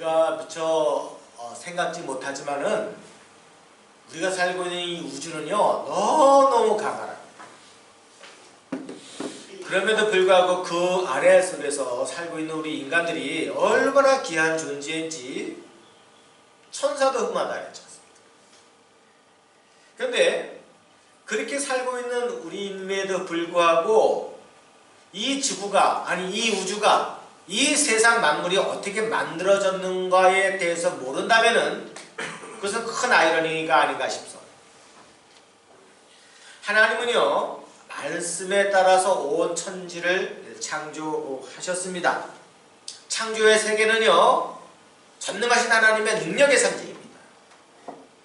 우리가 미처 생각지 못하지만은 우리가 살고 있는 이 우주는요 너무너무 강하다. 그럼에도 불구하고 그 아래 속에서 살고 있는 우리 인간들이 얼마나 귀한 존재인지 천사도 흠하다 했지 않습니까? 그런데 그렇게 살고 있는 우리임에도 불구하고 이 지구가 아니 이 우주가 이 세상 만물이 어떻게 만들어졌는가에 대해서 모른다면은 그것은 큰 아이러니가 아닌가 싶습니다. 하나님은요 말씀에 따라서 온 천지를 창조하셨습니다. 창조의 세계는요 전능하신 하나님의 능력의 상징입니다.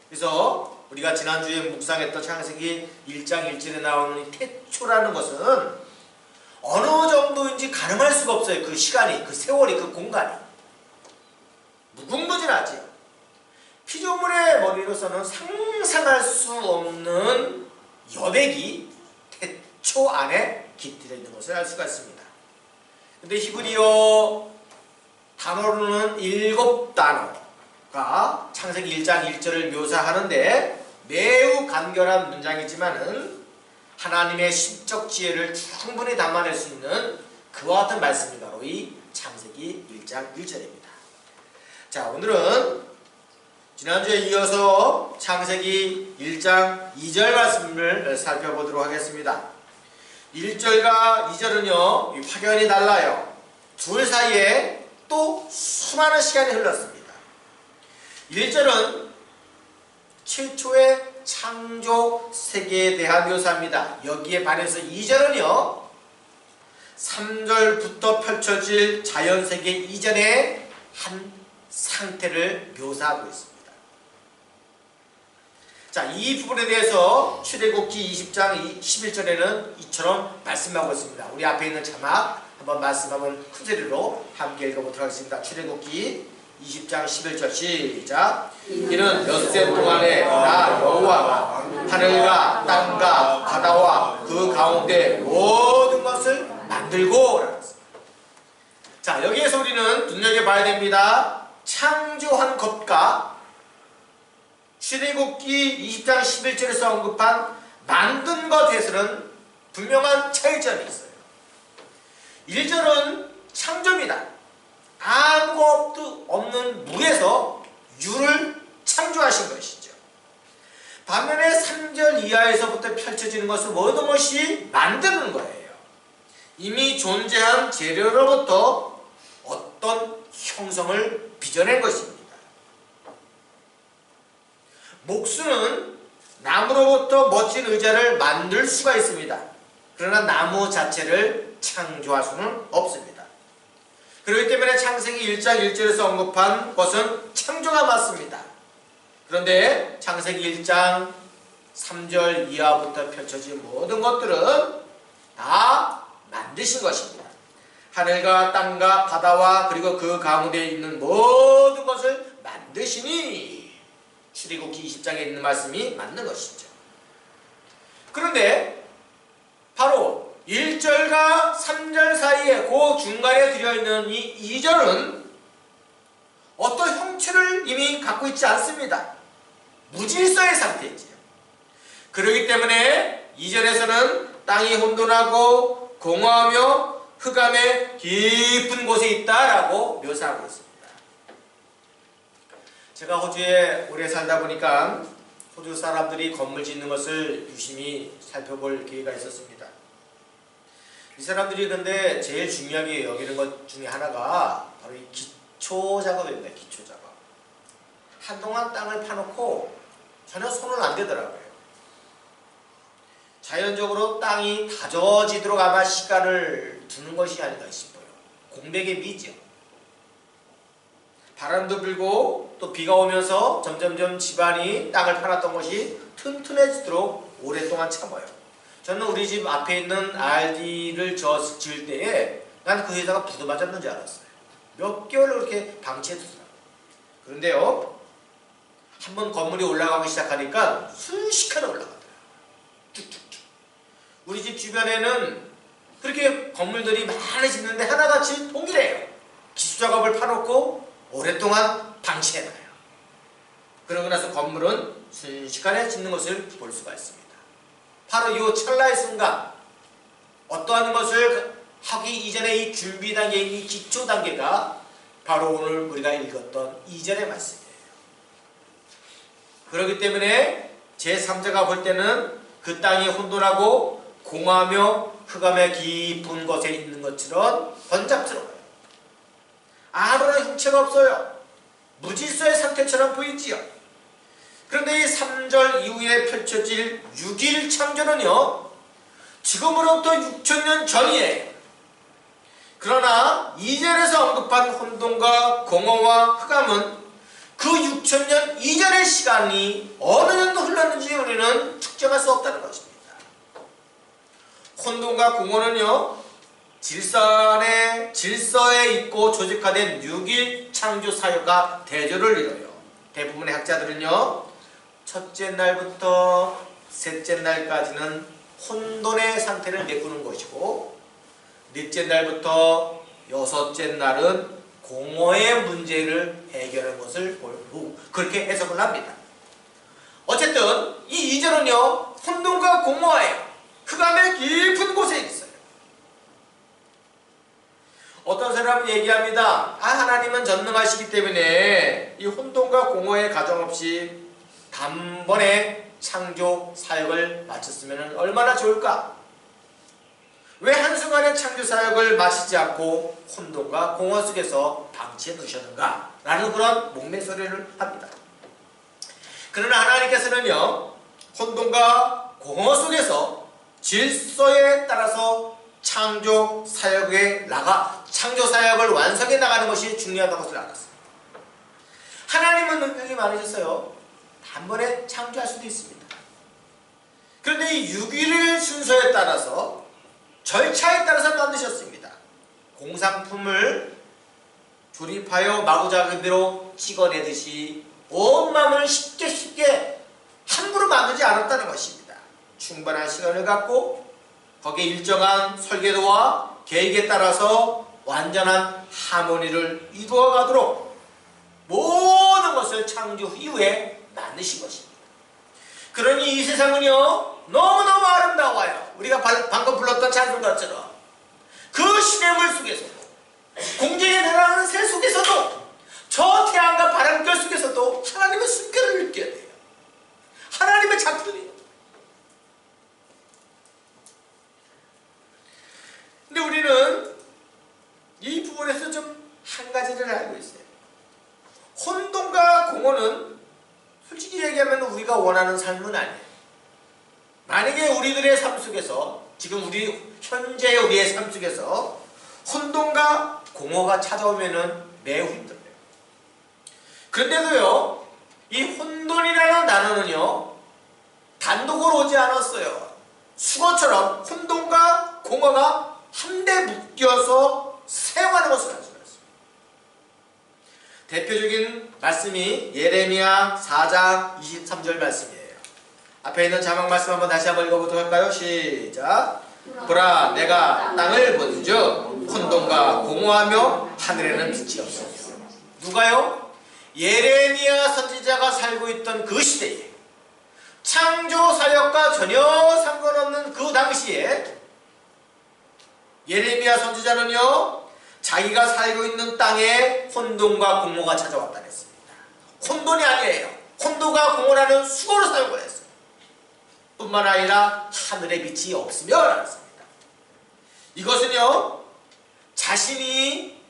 그래서 우리가 지난주에 묵상했던 창세기 1장 1절에 나오는 이 태초라는 것은 어느 정도인지 가늠할 수가 없어요. 그 시간이, 그 세월이, 그 공간이 무궁무진하지요. 피조물의 머리로서는 상상할 수 없는 여백이 태초 안에 깃들어 있는 것을 알 수가 있습니다. 근데 히브리어 단어로는 7단어가 창세기 1장 1절을 묘사하는데 매우 간결한 문장이지만은 하나님의 신적 지혜를 충분히 담아낼 수 있는 그와 같은 말씀이 바로 이 창세기 1장 1절입니다. 자, 오늘은 지난주에 이어서 창세기 1장 2절 말씀을 살펴보도록 하겠습니다. 1절과 2절은요 확연히 달라요. 둘 사이에 또 수많은 시간이 흘렀습니다. 1절은 최초의 창조 세계에 대한 묘사입니다. 여기에 반해서 2절은요 3절부터 펼쳐질 자연세계 이전의 한 상태를 묘사하고 있습니다. 자, 이 부분에 대해서 출애굽기 20장 11절에는 이처럼 말씀하고 있습니다. 우리 앞에 있는 자막 한번 말씀 한번 큰 소리로 함께 읽어보도록 하겠습니다. 출애굽기 20장 11절 시작. 이는 엿새 동안에 나 여호와가 하늘과 땅과 바다와 그 가운데 모든 것을 만들고 라였습니다. 자, 여기에서 우리는 눈여겨봐야 됩니다. 창조한 것과 출애굽기 20장 11절에서 언급한 만든 것에서는 분명한 차이점이 있어요. 1절은 창조입니다. 아무것도 없는 무에서 유를 창조하신 것이죠. 반면에 3절 이하에서부터 펼쳐지는 것은 모든 것이 만드는 거예요. 이미 존재한 재료로부터 어떤 형성을 빚어낸 것입니다. 목수는 나무로부터 멋진 의자를 만들 수가 있습니다. 그러나 나무 자체를 창조할 수는 없습니다. 그렇기 때문에 창세기 1장 1절에서 언급한 것은 창조가 맞습니다. 그런데 창세기 1장 3절 이하부터 펼쳐진 모든 것들은 다 만드신 것입니다. 하늘과 땅과 바다와 그리고 그 가운데 있는 모든 것을 만드시니 출애굽기 20장에 있는 말씀이 맞는 것이죠. 그런데 바로 1절과 3절 사이에 그 중간에 들어있는 이 2절은 어떤 형체를 이미 갖고 있지 않습니다. 무질서의 상태이지요. 그렇기 때문에 2절에서는 땅이 혼돈하고 공허하며 흑암의 깊은 곳에 있다라고 묘사하고 있습니다. 제가 호주에 오래 살다 보니까 호주 사람들이 건물 짓는 것을 유심히 살펴볼 기회가 있었습니다. 이 사람들이 근데 제일 중요하게 여기는 것 중에 하나가 바로 이 기초 작업입니다. 기초 작업. 한동안 땅을 파놓고 전혀 손을 안 대더라고요. 자연적으로 땅이 다져지도록 아마 시간을 두는 것이 아닌가 싶어요. 공백의 미죠. 바람도 불고 또 비가 오면서 점점점 집안이 땅을 파놨던 것이 튼튼해지도록 오랫동안 참아요. 저는 우리 집 앞에 있는 RD를 지을 때에 난 그 회사가 부도 맞았는 줄 알았어요. 몇 개월을 그렇게 방치해두더라고요. 그런데요, 한번 건물이 올라가기 시작하니까 순식간에 올라가더라고요. 쭉쭉쭉. 우리 집 주변에는 그렇게 건물들이 많이 짓는데 하나같이 동일해요. 기술작업을 파놓고 오랫동안 방치해놔요. 그러고 나서 건물은 순식간에 짓는 것을 볼 수가 있습니다. 바로 이 찰나의 순간 어떠한 것을 하기 이전의 이 준비 단계인 이 기초 단계가 바로 오늘 우리가 읽었던 2절의 말씀이에요. 그렇기 때문에 제3자가 볼 때는 그 땅이 혼돈하고 공허하며 흑암의 깊은 곳에 있는 것처럼 번잡스러워요. 아무런 형체가 없어요. 무질서의 상태처럼 보이지요. 그런데 이 3절 이후에 펼쳐질 6일 창조는요, 지금으로부터 6천년 전이에요. 그러나 2절에서 언급한 혼돈과 공허와 흑암은 그 6천년 이전의 시간이 어느 정도 흘렀는지 우리는 측정할 수 없다는 것입니다. 혼돈과 공허는요, 질서에 있고 조직화된 6일 창조 사역과 대조를 이뤄요. 대부분의 학자들은요, 첫째 날부터 셋째 날까지는 혼돈의 상태를 메꾸는 것이고, 넷째 날부터 여섯째 날은 공허의 문제를 해결하는 것을 보고 그렇게 해석을 합니다. 어쨌든 이 2절은요, 혼돈과 공허예요. 흑암의 깊은 곳에 있어요. 어떤 사람은 얘기합니다. 하나님은 전능하시기 때문에 이 혼돈과 공허의 가정 없이 단번에 창조 사역을 마쳤으면 얼마나 좋을까? 왜 한순간에 창조 사역을 마치지 않고 혼돈과 공허 속에서 방치해 두셨는가? 라는 그런 목매소리를 합니다. 그러나 하나님께서는요, 혼돈과 공허 속에서 질서에 따라서 창조 사역을 완성해 나가는 것이 중요하다는 것을 알았습니다. 하나님은 능력이 많으셨어요. 단번에 창조할 수도 있습니다. 그런데 이 6일의 순서에 따라서 절차에 따라서 만드셨습니다. 공산품을 조립하여 마구잡이로 찍어내듯이 온 마음을 쉽게 함부로 만들지 않았다는 것입니다. 충분한 시간을 갖고 거기에 일정한 설계도와 계획에 따라서 완전한 하모니를 이루어 가도록 모든 것을 창조 이후에 만드신 것입니다. 그러니 이 세상은요, 너무너무 아름다워요. 우리가 방금 불렀던 찬송가처럼 그 시냇물 속에서도, 공중에 날아가는 새 속에서도, 저 태양과 바람결 속에서도 하나님의 숨결을 느껴야 돼요. 하나님의 작품이에요. 근데 우리는 이 부분에서 좀 한 가지를 알고 있어요. 혼돈과 공허는 솔직히 얘기하면 우리가 원하는 삶은 아니에요. 만약에 우리들의 삶 속에서, 지금 현재의 우리의 삶 속에서 혼돈과 공허가 찾아오면은 매우 힘들어요. 그런데도요, 이 혼돈이라는 단어는요, 단독으로 오지 않았어요. 수거처럼 혼돈과 공허가 한데 묶여서 사용하는 것을 알 수가 있습니다. 대표적인 말씀이 예레미야 4장 23절 말씀이에요. 앞에 있는 자막 말씀 다시 한번 읽어보도록 할까요? 시작. 보라, 내가 땅을 본즉 혼돈과 공허하며 하늘에는 빛이 없습니다. 누가요? 예레미야 선지자가 살고 있던 그 시대에, 창조 사역과 전혀 상관없는 그 당시에 예레미야 선지자는요, 자기가 살고 있는 땅에 혼돈과 공허가 찾아왔다 그랬습니다. 혼돈이 아니에요. 혼돈과 공허라는 수거로 사용을 했어요. 뿐만 아니라 하늘의 빛이 없으며 라였습니다. 이것은요, 자신이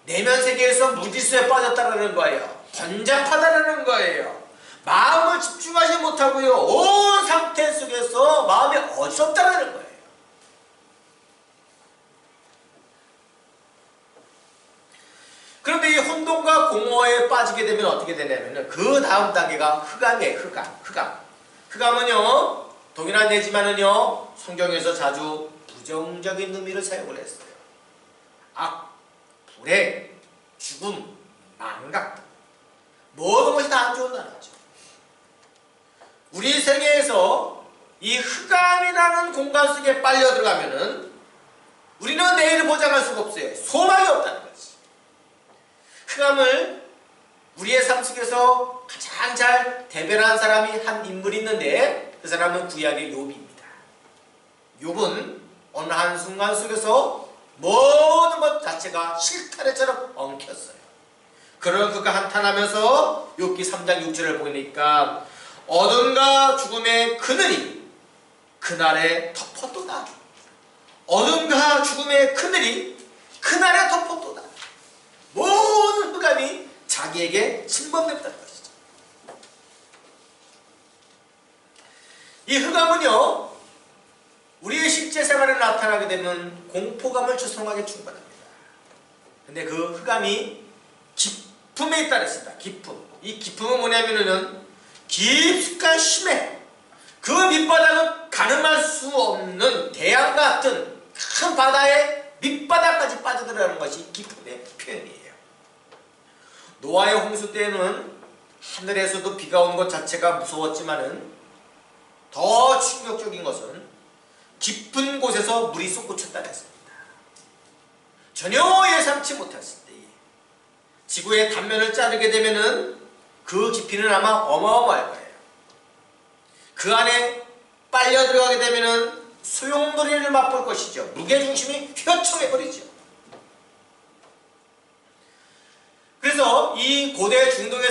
내면 세계에서 무질서에 빠졌다는 거예요. 번잡하다는 거예요. 마음을 집중하지 못하고요, 온 상태 속에서 마음이 어지럽다는 거예요. 그런데 이 혼돈과 공허에 빠지게 되면 어떻게 되냐면 그 다음 단계가 흑암이에요. 흑암은요, 동일한 예지만은요, 성경에서 자주 부정적인 의미를 사용을 했어요. 악, 불행, 죽음, 망각, 모든 것이 다 안 좋은 단어죠. 우리 세계에서 이 흑암이라는 공간 속에 빨려 들어가면은 우리는 내일을 보장할 수가 없어요. 소망이 없다는 거지. 흑암을 우리의 삶 속에서 가장 잘 대변한 사람이 한 인물이 있는데 그 사람은 구약의 욥입니다. 욥은 어느 한순간 속에서 모든 것 자체가 실타래처럼 엉켰어요. 그런 그가 한탄하면서 욥기 3장 6절을 보니까 어둠과 죽음의 그늘이 그날에 덮었도다. 어둠과 죽음의 그늘이 그날에 덮었도다. 모든 흑암이 자기에게 침범됐다는 것이죠. 이 흑암은요, 우리의 실제 생활에 나타나게 되면 공포감을 조성하게 충분합니다. 근데 그 흑암이 깊음에 있다 그랬습니다. 깊음. 이 깊음은 뭐냐면은 깊숙한 심해. 그 밑바닥은 가늠할 수 없는 대양 같은 큰 바다의 밑바닥까지 빠져들어가는 것이 깊음의 표현이에요. 노아의 홍수 때에는 하늘에서도 비가 오는 것 자체가 무서웠지만은 더 충격적인 것은 깊은 곳에서 물이 솟구쳤다는 것입니다. 전혀 예상치 못했을 때 지구의 단면을 자르게 되면은 그 깊이는 아마 어마어마할 거예요. 그 안에 빨려 들어가게 되면은 소용돌이를 맛볼 것이죠. 무게중심이 휘어청해버리죠. 그래서 이 고대 중동의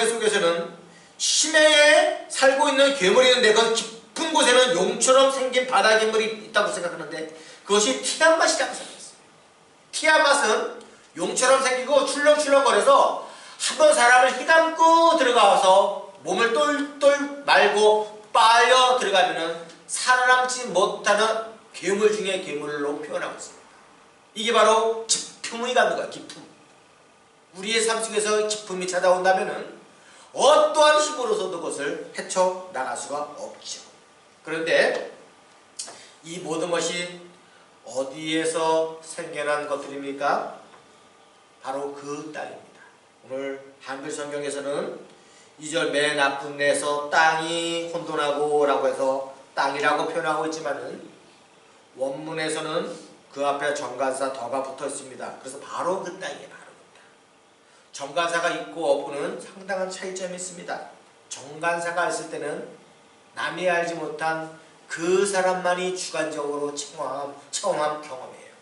속에서는 심해에 살고 있는 괴물이 있는데 그 깊은 곳에는 용처럼 생긴 바다 괴물이 있다고 생각하는데 그것이 티아맛이라고 생각했어요. 티아맛은 용처럼 생기고 출렁출렁거려서 한번 사람을 휘감고 들어가서 몸을 똘똘 말고 빨려 들어가면은 살아남지 못하는 괴물 중에 괴물로 표현하고 있습니다. 이게 바로 깊음이 갖는 거야. 깊음. 우리의 삶 속에서 깊음이 찾아온다면은 어떠한 힘으로서도 그것을 헤쳐나갈 수가 없죠. 그런데 이 모든 것이 어디에서 생겨난 것들입니까? 바로 그 땅입니다. 오늘 한글 성경에서는 2절 맨 앞부분에서 땅이 혼돈하고 라고 해서 땅이라고 표현하고 있지만은 원문에서는 그 앞에 정관사 더가 붙어 있습니다. 그래서 바로 그 땅이에요. 바로 그 땅. 정관사가 있고 없고는 상당한 차이점이 있습니다. 정관사가 있을 때는 남이 알지 못한 그 사람만이 주관적으로 체험한 경험이에요.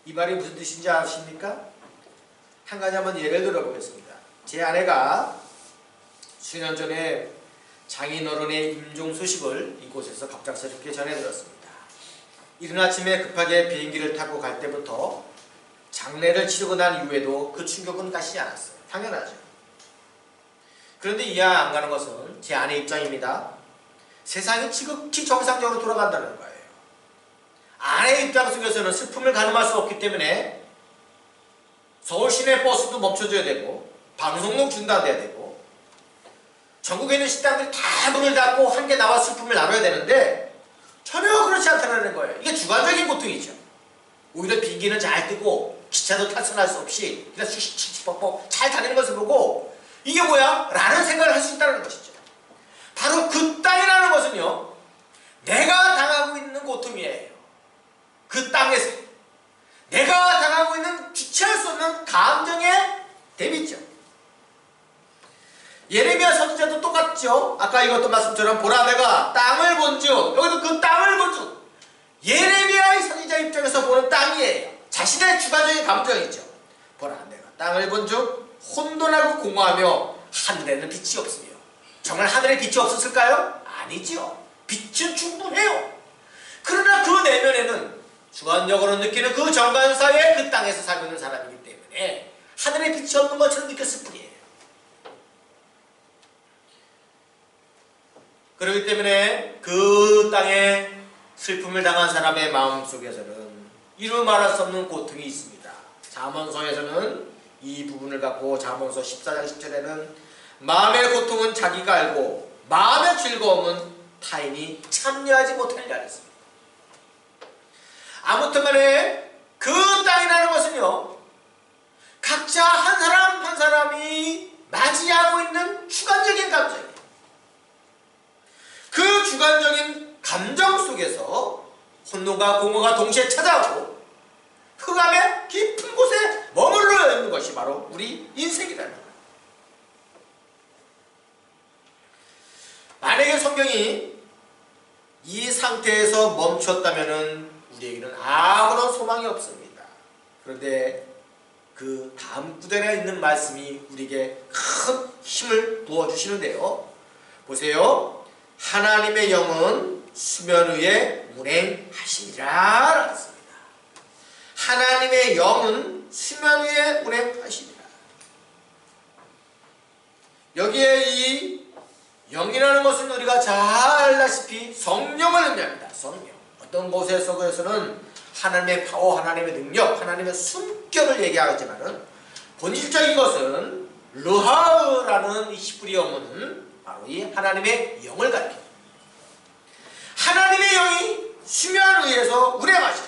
이 말이 무슨 뜻인지 아십니까? 한 가지 한번 예를 들어보겠습니다. 제 아내가 수년 전에 장인어른의 임종 소식을 이곳에서 갑작스럽게 전해 들었습니다. 이른 아침에 급하게 비행기를 타고 갈 때부터 장례를 치르고 난 이후에도 그 충격은 가시지 않았어요. 당연하죠. 그런데 이해 안 가는 것은 제 아내 입장입니다. 세상이 지극히 정상적으로 돌아간다는 거예요. 아내의 입장 속에서는 슬픔을 가늠할 수 없기 때문에 서울 시내 버스도 멈춰줘야 되고 방송국 중단돼야 되고 전국에 있는 식당들이 다 문을 닫고 함께 나와 슬픔을 나눠야 되는데 전혀 그렇지 않다는 거예요. 이게 주관적인 고통이죠. 오히려 비행기는 잘 뜨고 기차도 탈선할 수 없이 그냥 씩씩씩뻑뻑 잘 다니는 것을 보고 이게 뭐야? 라는 생각을 할 수 있다는 것이죠. 바로 그 땅이라는 것은요, 내가 당하고 있는 고통이에요. 그 땅에서 내가 당하고 있는 주체할 수 없는 감정의 대비죠. 예레미야 선지자도 똑같죠. 아까 이것도 말씀처럼 보라 내가 땅을 본즉, 여기도 그 땅을 본즉 예레미야의 선지자 입장에서 보는 땅이에요. 자신의 주관적인 감정이죠. 보라 내가 땅을 본즉 혼돈하고 공허하며 하늘에는 빛이 없으며. 정말 하늘에 빛이 없었을까요? 아니죠. 빛은 충분해요. 그러나 그 내면에는 주관적으로 느끼는 그 정관사의 그 땅에서 살고 있는 사람이기 때문에 하늘에 빛이 없는 것처럼 느꼈을 뿐이에요. 그렇기 때문에 그 땅에 슬픔을 당한 사람의 마음속에서는 이루 말할 수 없는 고통이 있습니다. 잠언서에서는 이 부분을 갖고 잠언서 14장 10절에는 마음의 고통은 자기가 알고 마음의 즐거움은 타인이 참여하지 못하리라 했습니다. 아무튼 간에 그 땅이라는 것은요, 각자 한 사람 한 사람이 맞이하고 있는 주관적인 감정이에요. 그 주관적인 감정 속에서 혼돈과 공허가 동시에 찾아오고 흑암의 깊은 곳에 머물러 있는 것입니다. 것이 바로 우리 인생이라는 거예요. 만약에 성경이 이 상태에서 멈췄다면 우리에게는 아무런 소망이 없습니다. 그런데 그 다음 구절에 있는 말씀이 우리에게 큰 힘을 부어주시는데요. 보세요. 하나님의 영은 수면 위에 운행하시니라 라습니다. 하나님의 영은 수면 위에 운행하시니라. 여기에 이 영이라는 것은 우리가 잘 알다시피 성령을 의미합니다. 성령. 어떤 곳에서는 하나님의 파워, 하나님의 능력, 하나님의 숨결을 얘기하지만은 본질적인 것은 르하으라는 히브리 어문은 바로 이 하나님의 영을 가리킵니다. 하나님의 영이 수면 위에서 운행하시고,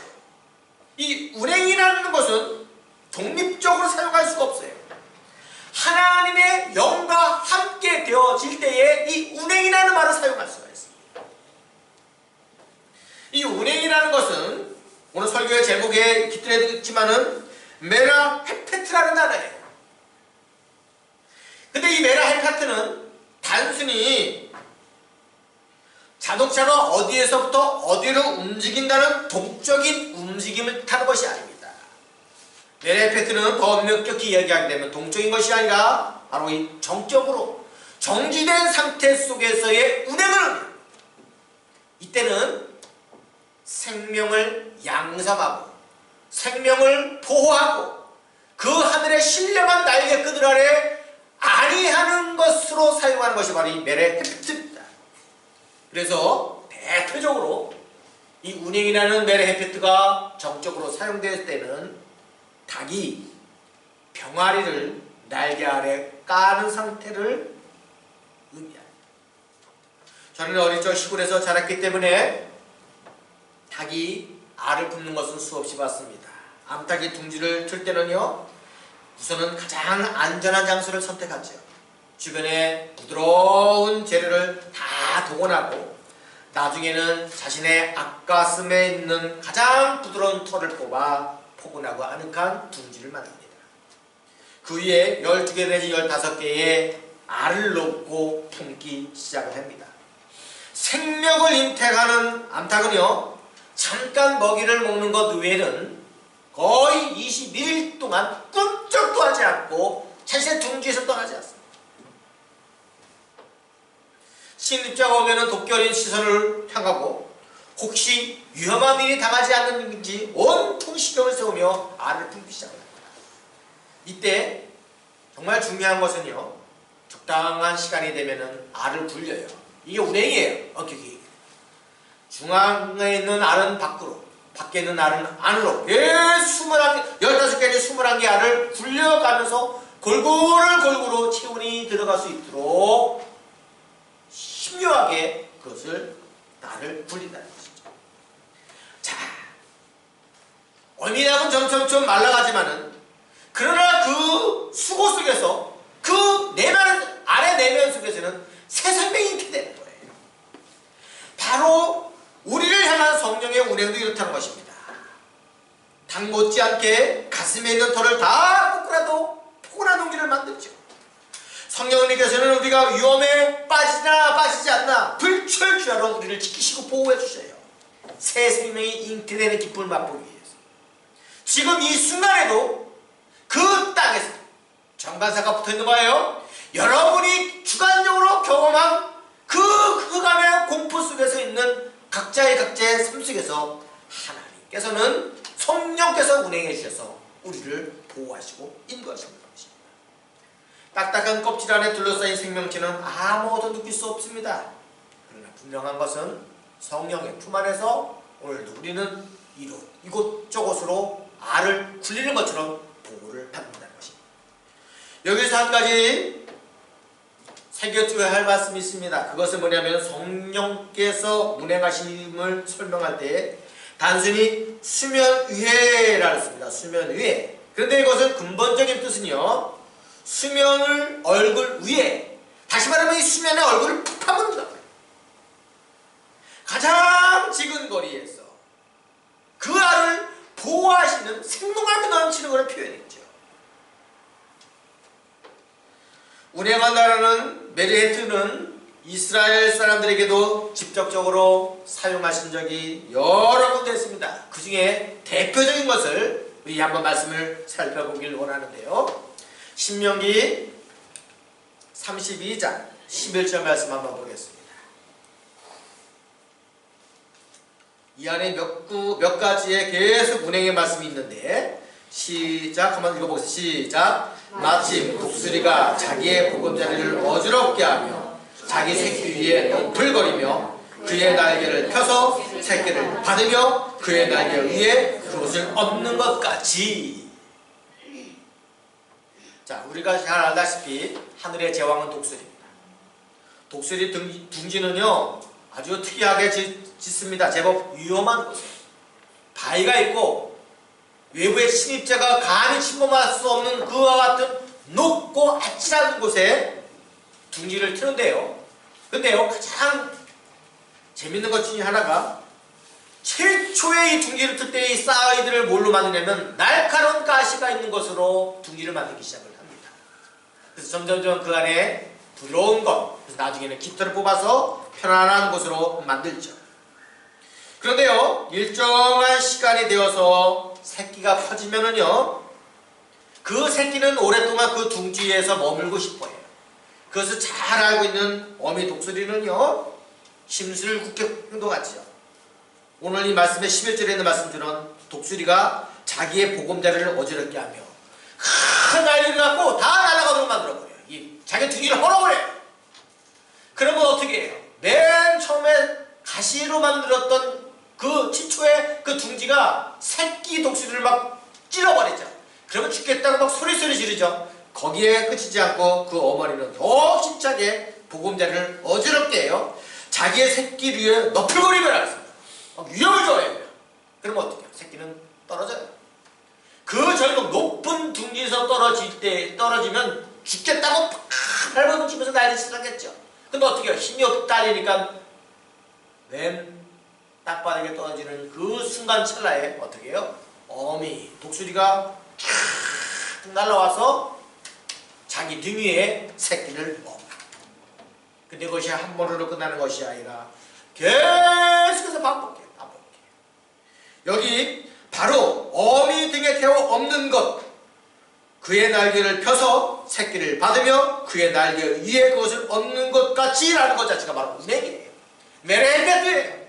이 운행이라는 것은 독립적으로 사용할 수가 없어요. 하나님의 영과 함께 되어질 때에 이 운행이라는 말을 사용할 수가 있습니다. 이 운행이라는 것은 오늘 설교의 제목에 깃들어 있지만은 메라 헤페트라는 단어예요. 근데 이 메라 헤페트는 단순히 자동차가 어디에서부터 어디로 움직인다는 동적인 움직임을 뜻하는 것이 아닙니다. 메라 헤페트는 더 엄격히 이야기하게 되면 동적인 것이 아니라 바로 이 정적으로 정지된 상태 속에서의 운행을 합니다. 이때는 생명을 양삼하고 생명을 보호하고 그 하늘의 신령한 날개끈을 아래 안위하는 것으로 사용하는 것이 바로 이 메레 헤페트입니다. 그래서 대표적으로 이 운행이라는 메레 헤페트가 정적으로 사용될 때는 닭이 병아리를 날개 아래 까는 상태를 의미합니다. 저는 어릴 적 시골에서 자랐기 때문에 닭이 알을 굽는 것은 수없이 봤습니다. 암탉이 둥지를 틀 때는요, 우선은 가장 안전한 장소를 선택하죠. 주변에 부드러운 재료를 다 동원하고 나중에는 자신의 앞가슴에 있는 가장 부드러운 털을 뽑아 포근하고 아늑한 둥지를 만듭니다. 그 위에 12개 내지 15개의 알을 놓고 품기 시작을 합니다. 생명을 인택하는 암탉은요, 잠깐 먹이를 먹는 것 외에는 거의 21일 동안 꿈쩍도 하지 않고 자신의 둥지에서 떠나지 않습니다. 침입자가 오면 독결인 시선을 향하고 혹시 위험한 일이 당하지 않는지 온통 신경을 세우며 알을 품기 시작합니다. 이때 정말 중요한 것은요, 적당한 시간이 되면 알을 굴려요. 이게 운행이에요. 엄격히. 중앙에 있는 알은 밖으로, 밖에 있는 알은 안으로 15개 21개 알을 굴려가면서 골고루 체온이 들어갈 수 있도록 신묘하게 그것을 알을 굴린다는 것이죠. 자, 어미닭은 점점 말라가지만은 그러나 그 수고 속에서 그 내면, 알의 내면 속에서는 새 생명이 있게 되는 거예요. 바로 우리를 향한 성령의 운행도 이렇다는 것입니다. 닭 못지않게 가슴에 있는 털을 다 뽑고라도 포근한 둥지를 만들죠. 성령님께서는 우리가 위험에 빠지나 빠지지 않나 불철주야로 우리를 지키시고 보호해 주셔요. 새 생명이 잉태되는 기쁨을 맛보기 위해서. 지금 이 순간에도 그 땅에서 정반사가 붙어있는 거예요. 여러분이 주관적으로 경험한 그 흑암의 공포 속에서 있는 각자의 삶 속에서 하나님께서는 성령께서 운행해 주셔서 우리를 보호하시고 인도하시는 것입니다. 딱딱한 껍질 안에 둘러싸인 생명체는 아무것도 느낄 수 없습니다. 그러나 분명한 것은 성령의 품 안에서 오늘도 우리는 이곳저곳으로 알을 굴리는 것처럼 보호를 받는다는 것입니다. 여기서 한 가지 새겨줘야 할 말씀이 있습니다. 그것은 뭐냐면 성령께서 운행하심을 설명할 때 단순히 수면 위에라고 했습니다. 수면 위에. 그런데 이것은 근본적인 뜻은요, 수면을 얼굴 위에, 다시 말하면 이 수면에 얼굴을 푹 파묻는다. 가장 지근 거리에서 그 알을 보호하시는 생동감이 넘치는 것을 표현했죠. 운행한다라는 메리헤트는 이스라엘 사람들에게도 직접적으로 사용하신 적이 여러 군데 있습니다. 그 중에 대표적인 것을 우리 한번 말씀을 살펴보길 원하는데요. 신명기 32장 11절 말씀 한번 보겠습니다. 이 안에 몇 가지의 계속 운행의 말씀이 있는데 시작 한번 읽어보겠습니다. 시작. 마침 독수리가 자기의 보금자리를 어지럽게 하며 자기 새끼 위에 너풀거리며 그의 날개를 펴서 새끼를 받으며 그의 날개 위에 그것을 얻는 것 같이. 자, 우리가 잘 알다시피 하늘의 제왕은 독수리입니다. 독수리 둥지는요 아주 특이하게 짓습니다. 제법 위험한 곳에 바위가 있고 외부의 침입자가 감히 침범할 수 없는 그와 같은 높고 아찔한 곳에 둥지를 트는데요. 근데요 가장 재밌는 것 중에 하나가 최초의 이 둥지를 틀 때 이 싸이들을 뭘로 만드냐면 날카로운 가시가 있는 것으로 둥지를 만들기 시작을 합니다. 그래서 점점점 그 안에 부드러운 것, 그래서 나중에는 깃털을 뽑아서 편안한 곳으로 만들죠. 그런데요 일정한 시간이 되어서 새끼가 퍼지면은요 그 새끼는 오랫동안 그 둥지에서 머물고 싶어해요. 그것을 잘 알고 있는 어미 독수리는요 심술을 굳게 행동하죠. 오늘 이 말씀의 11절에 있는 말씀들은 독수리가 자기의 보금자리를 어지럽게 하며 큰 날개를 갖고 다 날아가도록 만들어버려요. 자기 둥지를 헐어버려요. 그러면 어떻게 해요? 맨 처음에 가시로 만들었던 그 시초의 그 둥지가 새끼 독수리를 막 찔러버리죠. 그러면 죽겠다고 막 소리소리 지르죠. 거기에 그치지 않고 그 어머니는 더 힘차게 보금자리를 어지럽게 해요. 자기의 새끼 위에 너풀거리며 하겠습니다. 위험을 좋아해요. 그러면 어떻게 해요? 새끼는 떨어져요. 그 절벽 높은 둥지에서 떨어지면 죽겠다고 팍 밟아서 집에서 난리 치겠죠. 근데 어떻게 해요? 힘이 없다니까 맨 땅바닥에 떨어지는 그 순간 찰나에 어떻게 해요? 어미 독수리가 쫙 날아와서 자기 등 위에 새끼를 먹어. 근데 그것이 한 번으로 끝나는 것이 아니라 계속해서 반복해요. 여기 바로 어미 등에 태워 없는 것, 그의 날개를 펴서 새끼를 받으며 그의 날개 위에 그것을 얻는 것 같이라는 것 자체가 바로 운행이에요. 메레헤트예요.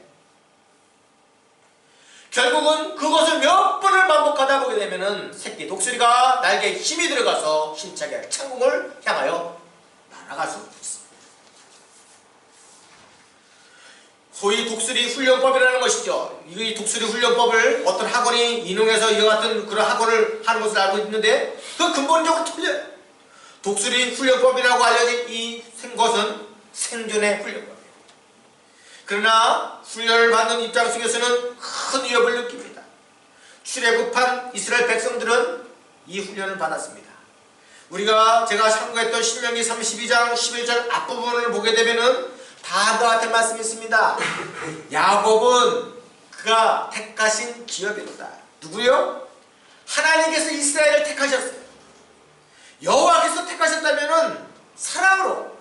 결국은 그것을 몇 번을 반복하다 보게 되면은 새끼 독수리가 날개에 힘이 들어가서 힘차게 창공을 향하여 날아갈 수 있습니다. 소위 독수리 훈련법이라는 것이죠. 이 독수리 훈련법을 어떤 학원이 인용해서 이와 같은 그런 학원을 하는 것을 알고 있는데 그 근본적으로 틀려요. 독수리 훈련법이라고 알려진 이 것은 생존의 훈련법이에요. 그러나 훈련을 받는 입장 속에서는 큰 위협을 느낍니다. 출애굽한 이스라엘 백성들은 이 훈련을 받았습니다. 제가 참고했던 신명기 32장 11절 앞부분을 보게 되면은 다음과 같은 말씀이 있습니다. 야곱은 그가 택하신 기업이로다. 누구요? 하나님께서 이스라엘을 택하셨어요. 여호와께서 택하셨다면은 사랑으로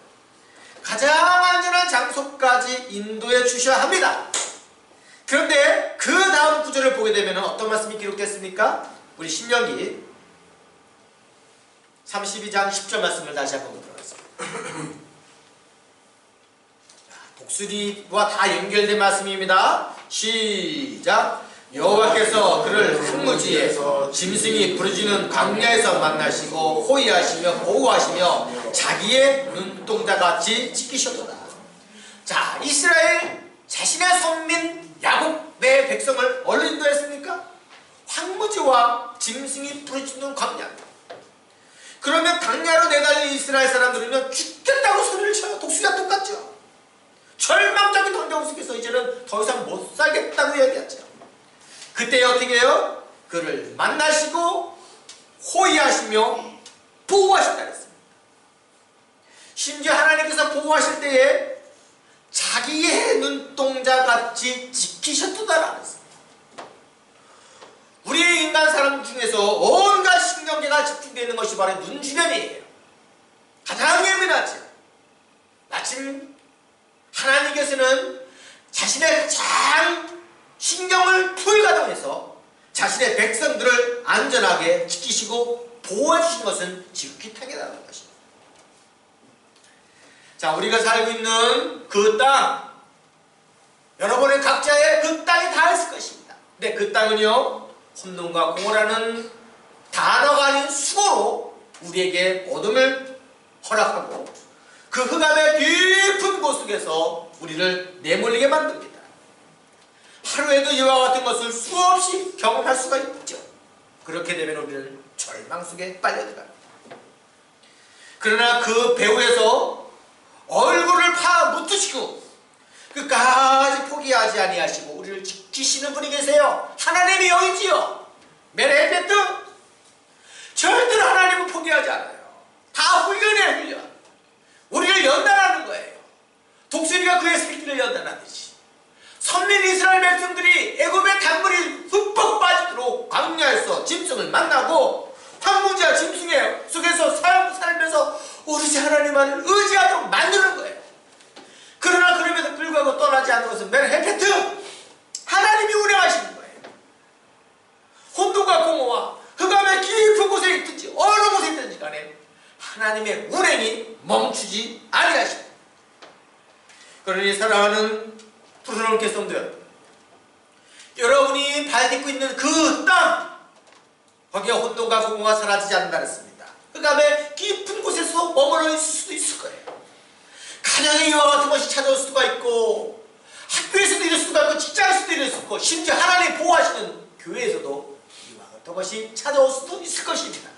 가장 안전한 장소까지 인도해 주셔야 합니다. 그런데 그 다음 구절을 보게 되면 어떤 말씀이 기록됐습니까? 우리 신명기 32장 10절 말씀을 다시 한번 보도록 하겠습니다. 독수리와 다 연결된 말씀입니다. 시작. 여호와께서 그를 흙무지에서 짐승이 부르짖는 광야에서 만나시고 호위하시며 보호하시며 자기의 눈동자같이 지키셨도다. 자, 이스라엘 자신의 선민 야곱의 백성을 어디로 인도했습니까? 황무지와 짐승이 부르짖는 광야. 그러면 광야로 내달린 이스라엘 사람들은 죽겠다고 소리를 쳐요. 독수리와 똑같죠. 절망적인 환경 속에서 이제는 더 이상 못 살겠다고 얘기하죠. 그때 어떻게 해요? 그를 만나시고 호위하시며 보호하신다 그랬습니다. 심지어 하나님께서 보호하실 때에 자기의 눈동자같이 지키셨다라고 했습니다. 우리 인간 사람 중에서 온갖 신경계가 집중되어 있는 것이 바로 눈 주변이에요. 가장 났죠. 마침 하나님께서는 자신의 가장 신경을 풀가동해서 자신의 백성들을 안전하게 지키시고 보호해 주신 것은 지극히 당연한 것입니다. 자, 우리가 살고 있는 그 땅, 여러분의 각자의 그 땅이 다 있을 것입니다. 근데 그 땅은요, 혼돈과 공허라는 단어가 아닌 수고로 우리에게 어둠을 허락하고 그 흑암의 깊은 곳 속에서 우리를 내몰리게 만듭니다. 하루에도 이와 같은 것을 수없이 경험할 수가 있죠. 그렇게 되면 우리는 절망 속에 빨려들어갑니다. 그러나 그 배후에서 얼굴을 파묻으시고 끝까지 포기하지 아니하시고 우리를 지키시는 분이 계세요. 하나님이 여기지요. 메레베트 절대로 하나님은 포기하지 않아요. 다 훈련이에요, 훈련. 우리를 연단하는 거예요. 독수리가 그의 새끼를 연단하듯이 선민 이스라엘 백성들이 애굽의 단물이 흠뻑 빠지도록 광야에서 짐승을 만나고 황무지와 짐승의 속에서 살면서 오로지 하나님만을 의지하도록 만드는 거예요. 그러나 그럼에도 불구하고 떠나지 않는 것은 메르헤페트 하나님이 운행하시는 거예요. 혼돈과 공허와 흑암의 깊은 곳에 있든지 어느 곳에 있든지 간에 하나님의 운행이 멈추지 아니하십니다. 그러니 사랑하는 푸르른 개성들, 여러분이 발 딛고 있는 그 땅, 거기에 혼돈과 공허가 사라지지 않는다 그랬습니다. 흑암의 깊은 곳에서 머물러 있을 수도 있을 거예요. 가정에 이와 같은 것이 찾아올 수가 있고, 학교에서도 이럴 수가 있고, 직장에서도 이럴 수 있고, 심지어 하나님 보호하시는 교회에서도 이와 같은 것이 찾아올 수도 있을 것입니다.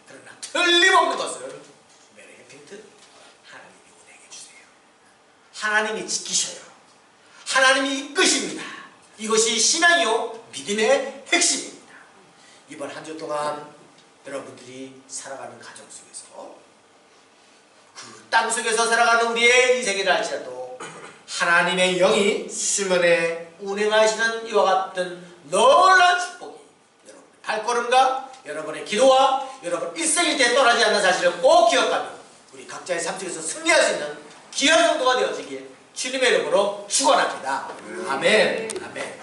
그러나 틀림없는 것은 메르헤페트 하나님이 운행해 주세요. 하나님이 지키셔요. 하나님이 이끄십니다. 이것이 신앙이요 믿음의 핵심입니다. 이번 한 주 동안 여러분들이 살아가는 가정 속에서 그 땅 속에서 살아가는 우리의 인생이라 할지라도 하나님의 영이 수면에 운행하시는 이와 같은 놀라운 축복이 여러분의 발걸음과 여러분의 기도와 여러분 일생일대에 떠나지 않는 사실을 꼭 기억하며 우리 각자의 삶 속에서 승리할 수 있는 귀한 성도가 되어지길 주님의 이름으로 축원합니다. 아멘. 아멘.